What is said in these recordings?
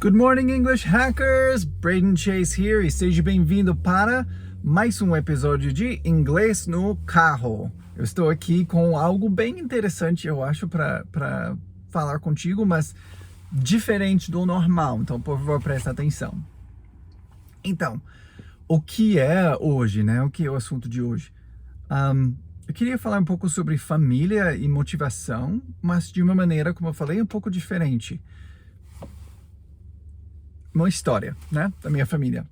Good morning, English hackers! Braden Chase here e seja bem-vindo para mais um episódio de Inglês no Carro. Eu estou aqui com algo bem interessante, eu acho, para falar contigo, mas diferente do normal, então por favor presta atenção. Então, o que é hoje, né? O que é o assunto de hoje? Eu queria falar um pouco sobre família e motivação, mas de uma maneira, como eu falei, um pouco diferente. Uma história, né, da minha família.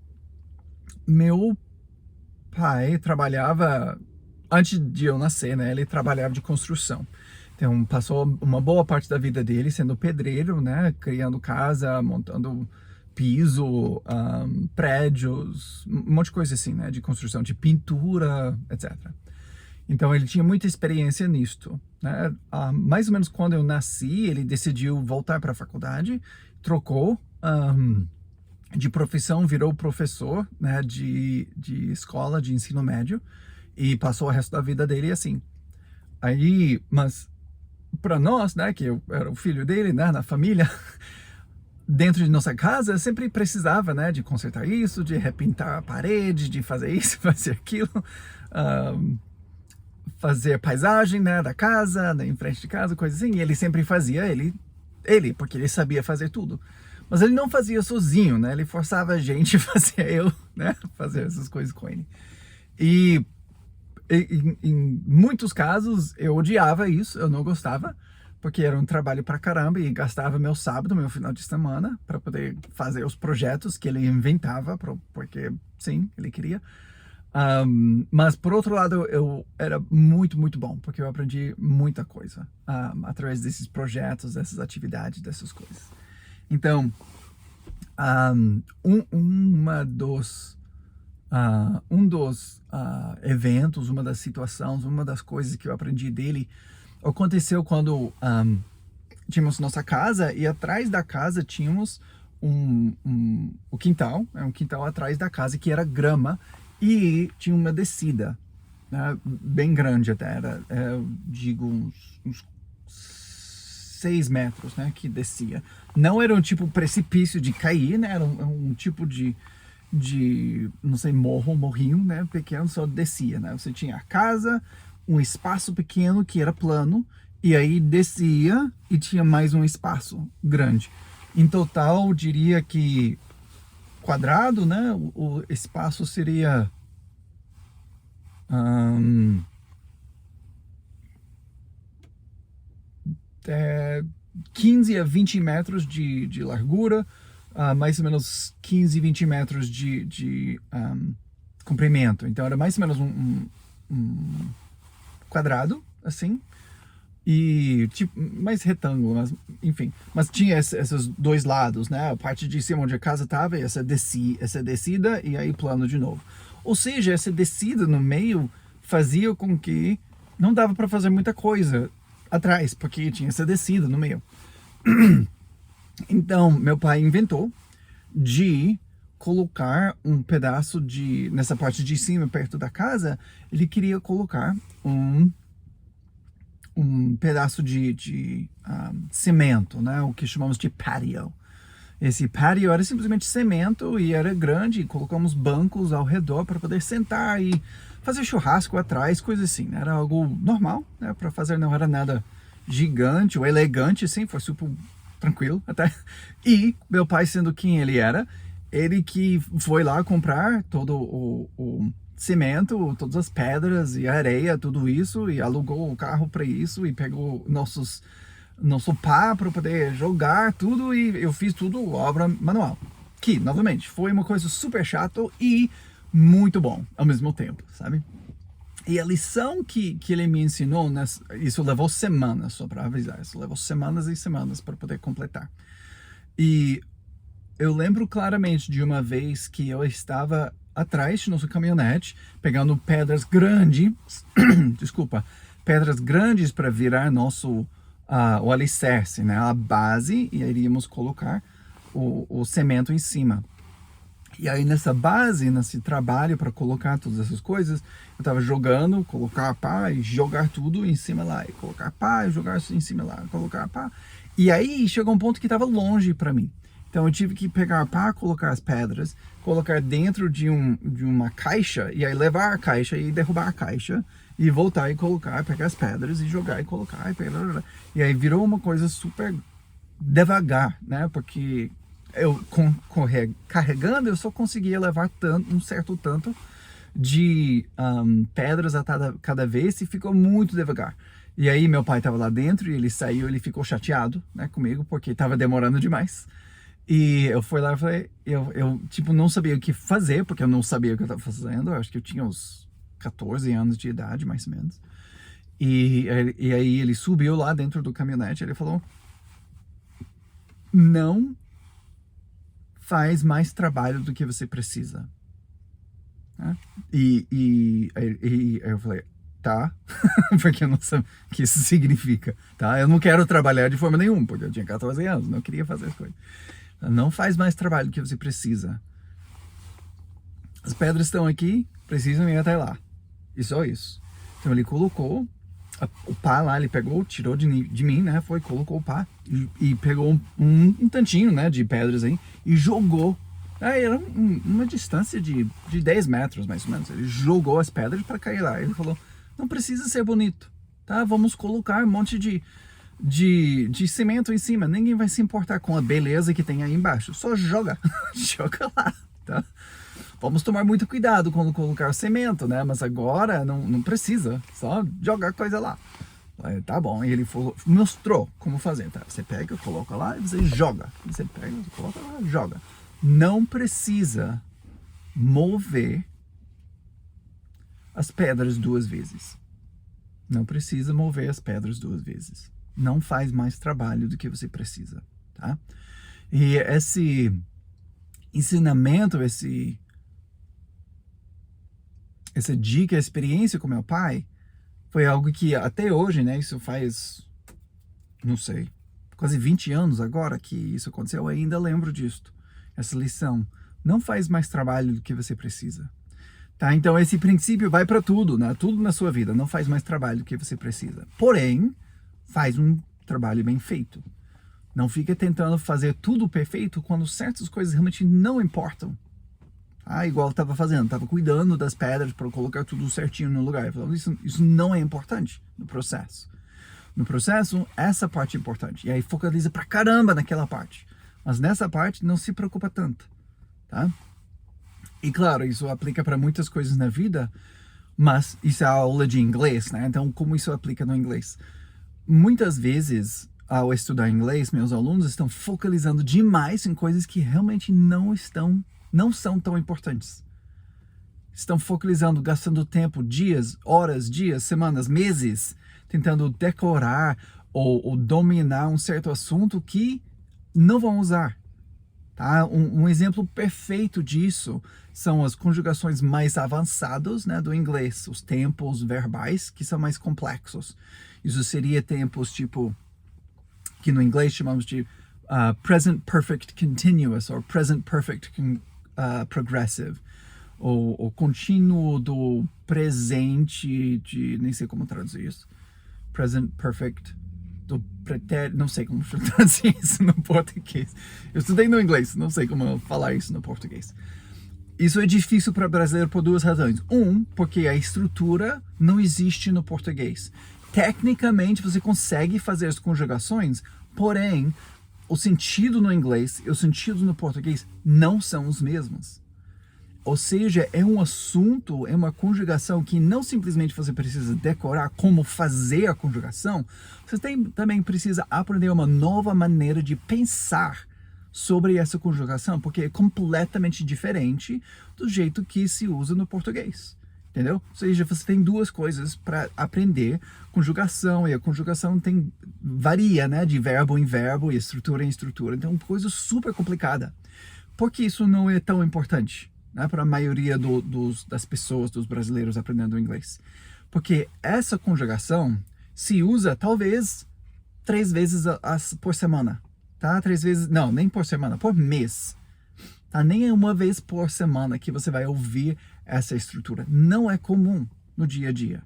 Meu pai trabalhava, antes de eu nascer, né, ele trabalhava de construção. Então, passou uma boa parte da vida dele sendo pedreiro, né, criando casa, montando piso, prédios, um monte de coisa assim, né, de construção, de pintura, etc. Então, ele tinha muita experiência nisto, né. Mais ou menos quando eu nasci, ele decidiu voltar para a faculdade, trocou de profissão, virou professor, né, de escola de ensino médio e passou o resto da vida dele assim. Aí, mas para nós, né, que eu era o filho dele, né, na família, dentro de nossa casa, sempre precisava, né, de consertar isso, de repintar a parede, de fazer isso, fazer aquilo, fazer paisagem, né, da casa, em frente de casa, coisa assim. E ele sempre fazia, porque ele sabia fazer tudo. Mas ele não fazia sozinho, né? Ele forçava a gente a fazer, né? Fazer essas coisas com ele. E em muitos casos eu odiava isso, eu não gostava, porque era um trabalho pra caramba e gastava meu sábado, meu final de semana, para poder fazer os projetos que ele inventava, porque sim, ele queria. Mas por outro lado, eu era muito, muito bom, porque eu aprendi muita coisa através desses projetos, dessas atividades, dessas coisas. Então, um dos eventos, uma das situações, uma das coisas que eu aprendi dele aconteceu quando tínhamos nossa casa e atrás da casa tínhamos o quintal, um quintal atrás da casa que era grama e tinha uma descida, né, bem grande até, eu digo uns 6 metros, né, que descia. Não era um tipo precipício de cair, né, era um tipo de não sei, morrinho, né, pequeno, só descia, né. Você tinha a casa, um espaço pequeno que era plano, e aí descia e tinha mais um espaço grande. Em total, eu diria que quadrado, né, o espaço seria 15 a 20 metros de largura, mais ou menos 15, 20 metros de comprimento. Então era mais ou menos um quadrado, assim, e tipo, mais retângulo, mas enfim. Mas tinha esses dois lados, né? A parte de cima onde a casa estava, essa descida, e aí plano de novo. Ou seja, essa descida no meio fazia com que não dava para fazer muita coisa atrás, porque tinha essa descida no meio. Então, meu pai inventou de colocar um pedaço nessa parte de cima, perto da casa, ele queria colocar um pedaço de cimento, né? O que chamamos de patio. Esse patio era simplesmente cimento e era grande, e colocamos bancos ao redor para poder sentar e fazer churrasco atrás, coisa assim. Era algo normal, né, para fazer, não era nada gigante ou elegante, assim, foi super tranquilo até. E meu pai, sendo quem ele era, ele que foi lá comprar todo o cimento, todas as pedras e areia, tudo isso, e alugou o carro para isso, e pegou nosso pá para poder jogar tudo, e eu fiz tudo obra manual. Que, novamente, foi uma coisa super chata e muito bom ao mesmo tempo, sabe? E a lição que ele me ensinou, isso levou semanas, só para avisar, isso levou semanas e semanas para poder completar. E eu lembro claramente de uma vez que eu estava atrás de nossa caminhonete, pegando pedras grandes, pedras grandes para virar o alicerce, né, a base, e aí iríamos colocar o cimento em cima. E aí nessa base, nesse trabalho para colocar todas essas coisas, eu estava jogando, colocar pá e jogar tudo em cima lá, e colocar pá e jogar em cima lá, colocar pá. E aí chegou um ponto que estava longe para mim. Então eu tive que pegar pá, colocar as pedras, colocar dentro de uma caixa, e aí levar a caixa e derrubar a caixa, e voltar e colocar, pegar as pedras e jogar e colocar. E aí virou uma coisa super devagar, né? Porque eu carregando, eu só conseguia levar um certo tanto de pedras a cada vez, e ficou muito devagar. E aí meu pai estava lá dentro e ele saiu, ele ficou chateado, né, comigo, porque estava demorando demais. E eu fui lá e falei, eu tipo não sabia o que fazer, porque eu não sabia o que eu estava fazendo. Eu acho que eu tinha uns 14 anos de idade, mais ou menos. E aí ele subiu lá dentro do caminhonete, ele falou: não faz mais trabalho do que você precisa. Né? Aí eu falei, tá, porque eu não sei o que isso significa, tá? Eu não quero trabalhar de forma nenhuma, porque eu tinha 14 anos, não queria fazer as coisas. Não faz mais trabalho do que você precisa. As pedras estão aqui, precisam ir até lá. E só isso. Então ele colocou o pá lá, ele pegou, tirou de mim, né? Colocou o pá e pegou um tantinho, né, de pedras aí e jogou. Aí era uma distância de 10 metros, mais ou menos. Ele jogou as pedras para cair lá. Ele falou, não precisa ser bonito, tá? Vamos colocar um monte de cimento em cima. Ninguém vai se importar com a beleza que tem aí embaixo. Só joga, joga lá, tá? Vamos tomar muito cuidado quando colocar cimento, né? Mas agora não precisa, só jogar coisa lá. Aí, tá bom, e ele mostrou como fazer, tá? Você pega, coloca lá e você joga. Você pega, coloca lá, joga. Não precisa mover as pedras 2 vezes. Não precisa mover as pedras 2 vezes. Não faz mais trabalho do que você precisa, tá? E esse ensinamento, essa dica, experiência com meu pai, foi algo que até hoje, né, isso faz, não sei, quase 20 anos agora que isso aconteceu, eu ainda lembro disso, essa lição. Não faz mais trabalho do que você precisa, tá? Então esse princípio vai para tudo, né? Tudo na sua vida, não faz mais trabalho do que você precisa. Porém, faz um trabalho bem feito. Não fica tentando fazer tudo perfeito quando certas coisas realmente não importam. Igual eu estava fazendo, estava cuidando das pedras para colocar tudo certinho no lugar. Falando, isso não é importante no processo. No processo, essa parte é importante. E aí focaliza pra caramba naquela parte. Mas nessa parte, não se preocupa tanto, tá? E claro, isso aplica para muitas coisas na vida, mas isso é a aula de inglês, né? Então, como isso aplica no inglês? Muitas vezes, ao estudar inglês, meus alunos estão focalizando demais em coisas que realmente não são tão importantes. Estão focalizando, gastando tempo, dias, horas, semanas, meses, tentando decorar ou dominar um certo assunto que não vão usar. Tá? Um exemplo perfeito disso são as conjugações mais avançadas, né, do inglês, os tempos verbais que são mais complexos. Isso seria tempos tipo, que no inglês chamamos de present perfect continuous ou present perfect progressive, o contínuo do presente nem sei como traduzir isso, present perfect do pretérito, não sei como traduzir isso no português. Eu estudei no inglês, não sei como falar isso no português. Isso é difícil para brasileiro por 2 razões. Porque a estrutura não existe no português. Tecnicamente você consegue fazer as conjugações, porém o sentido no inglês e o sentido no português não são os mesmos. Ou seja, é um assunto, é uma conjugação que não simplesmente você precisa decorar como fazer a conjugação, você também precisa aprender uma nova maneira de pensar sobre essa conjugação, porque é completamente diferente do jeito que se usa no português. Entendeu? Ou seja, você tem 2 coisas para aprender, conjugação, e a conjugação varia, né, de verbo em verbo e estrutura em estrutura. Então, é uma coisa super complicada. Por que isso não é tão importante, né, para a maioria das pessoas, dos brasileiros aprendendo inglês? Porque essa conjugação se usa talvez 3 vezes por semana, tá? 3 vezes, não, nem por semana, por mês. Tá? Nem é uma vez por semana que você vai ouvir essa estrutura. Não é comum no dia a dia.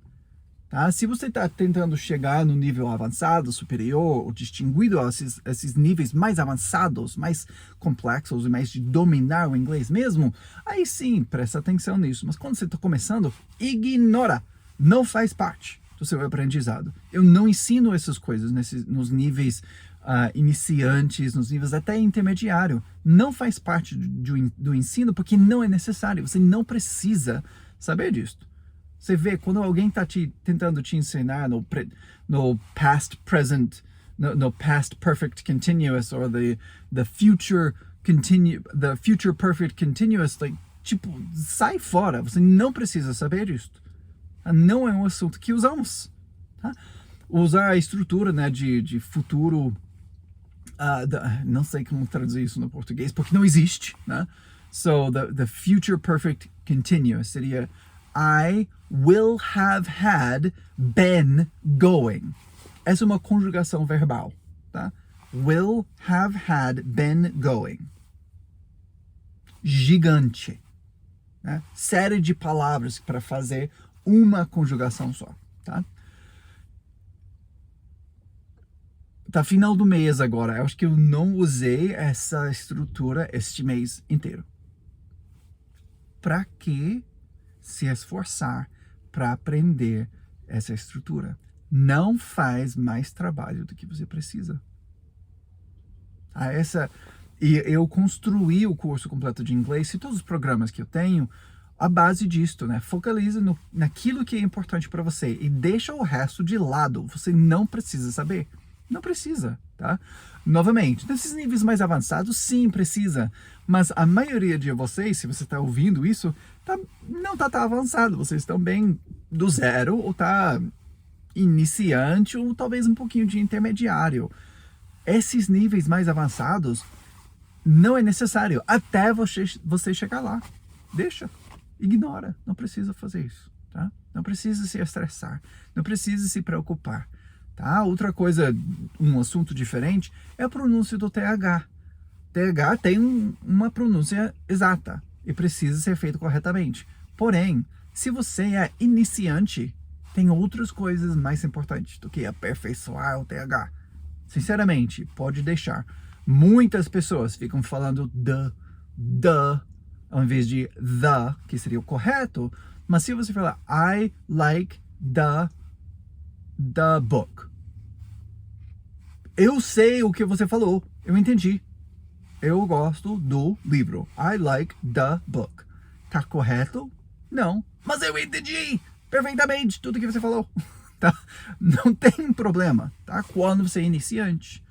Tá? Se você está tentando chegar no nível avançado, superior, ou distinguido a esses níveis mais avançados, mais complexos e mais de dominar o inglês mesmo, aí sim, presta atenção nisso. Mas quando você está começando, ignora. Não faz parte do seu aprendizado. Eu não ensino essas coisas nos níveis iniciantes, nos níveis até intermediário. Não faz parte do ensino porque não é necessário. Você não precisa saber disso. Você vê, quando alguém está tentando te ensinar no past present, no past perfect continuous, or the future perfect continuous, tipo, sai fora. Você não precisa saber disso. Não é um assunto que usamos. Tá? Usar a estrutura, né, de futuro, não sei como traduzir isso no português, porque não existe. Né? So, the future perfect continuous seria I will have had been going. Essa é uma conjugação verbal, tá? Will have had been going. Gigante. Né? Série de palavras para fazer uma conjugação só, tá? Tá final do mês agora. Eu acho que eu não usei essa estrutura este mês inteiro. Para que se esforçar para aprender essa estrutura? Não faz mais trabalho do que você precisa. E eu construí o curso completo de inglês e todos os programas que eu tenho à base disto, né? Focaliza naquilo que é importante para você e deixa o resto de lado. Você não precisa saber. Não precisa, tá? Novamente, nesses níveis mais avançados, sim, precisa. Mas a maioria de vocês, se você está ouvindo isso, não está tão avançado. Vocês estão bem do zero, ou está iniciante, ou talvez um pouquinho de intermediário. Esses níveis mais avançados, não é necessário até você chegar lá. Deixa, ignora, não precisa fazer isso, tá? Não precisa se estressar, não precisa se preocupar. Tá? Outra coisa, um assunto diferente, é a pronúncia do TH. TH tem uma pronúncia exata e precisa ser feito corretamente. Porém, se você é iniciante, tem outras coisas mais importantes do que aperfeiçoar o TH. Sinceramente, pode deixar. Muitas pessoas ficam falando the, ao invés de the, que seria o correto. Mas se você falar I like the book. Eu sei o que você falou. Eu entendi. Eu gosto do livro. I like the book. Tá correto? Não. Mas eu entendi perfeitamente tudo que você falou. Tá? Não tem problema, tá? Quando você é iniciante.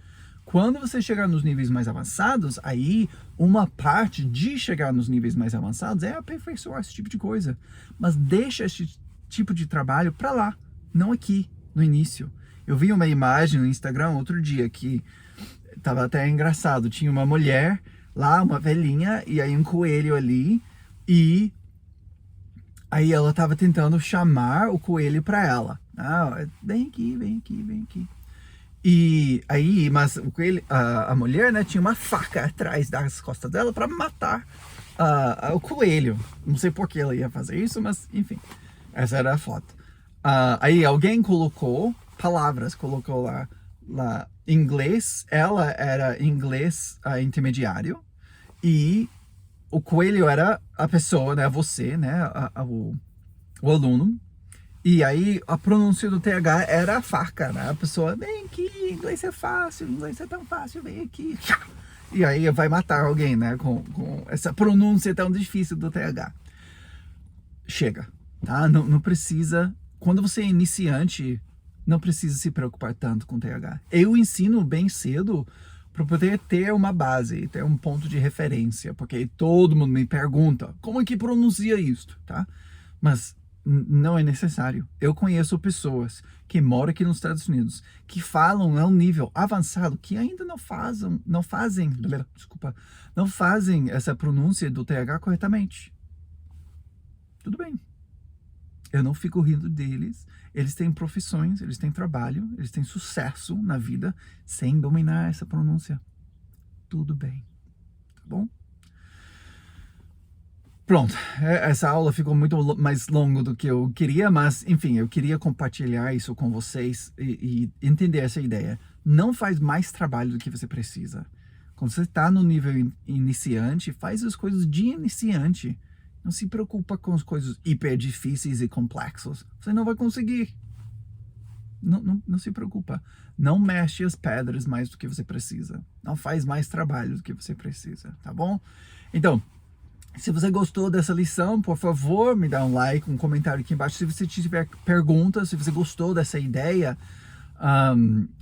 Quando você chegar nos níveis mais avançados, aí uma parte de chegar nos níveis mais avançados é aperfeiçoar esse tipo de coisa. Mas deixa esse tipo de trabalho para lá, não aqui, no início. Eu vi uma imagem no Instagram outro dia que tava até engraçado. Tinha uma mulher lá, uma velhinha, e aí um coelho ali, e aí ela tava tentando chamar o coelho para ela. Ah, vem aqui, vem aqui, vem aqui. E aí, mas o coelho, a mulher, né, tinha uma faca atrás das costas dela para matar o coelho. Não sei por que ela ia fazer isso, mas enfim, essa era a foto. Aí alguém colocou palavras, colocou lá inglês, ela era inglês intermediário, e o coelho era a pessoa, né, você, né, o aluno, e aí a pronúncia do TH era a faca, né, a pessoa, vem aqui, inglês é fácil, inglês é tão fácil, vem aqui, e aí vai matar alguém, né, com essa pronúncia tão difícil do TH. Chega, tá, não precisa, quando você é iniciante, não precisa se preocupar tanto com TH. Eu ensino bem cedo para poder ter uma base, ter um ponto de referência, porque todo mundo me pergunta como é que pronuncia isso, tá? Mas não é necessário. Eu conheço pessoas que moram aqui nos Estados Unidos que falam a um nível avançado que ainda não fazem essa pronúncia do TH corretamente. Tudo bem. Eu não fico rindo deles. Eles têm profissões, eles têm trabalho, eles têm sucesso na vida sem dominar essa pronúncia. Tudo bem. Tá bom? Pronto, essa aula ficou muito mais longa do que eu queria, mas enfim, eu queria compartilhar isso com vocês e entender essa ideia. Não faz mais trabalho do que você precisa. Quando você está no nível iniciante, faz as coisas de iniciante. Não se preocupa com as coisas hiper difíceis e complexas. Você não vai conseguir. Não se preocupa. Não mexe as pedras mais do que você precisa. Não faz mais trabalho do que você precisa, tá bom? Então, se você gostou dessa lição, por favor, me dá um like, um comentário aqui embaixo. Se você tiver perguntas, se você gostou dessa ideia,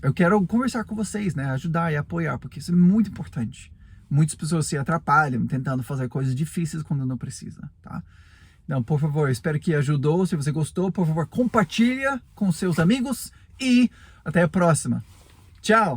eu quero conversar com vocês, né? Ajudar e apoiar, porque isso é muito importante. Muitas pessoas se atrapalham tentando fazer coisas difíceis quando não precisa, tá? Então, por favor, espero que ajudou. Se você gostou, por favor, compartilha com seus amigos e até a próxima. Tchau!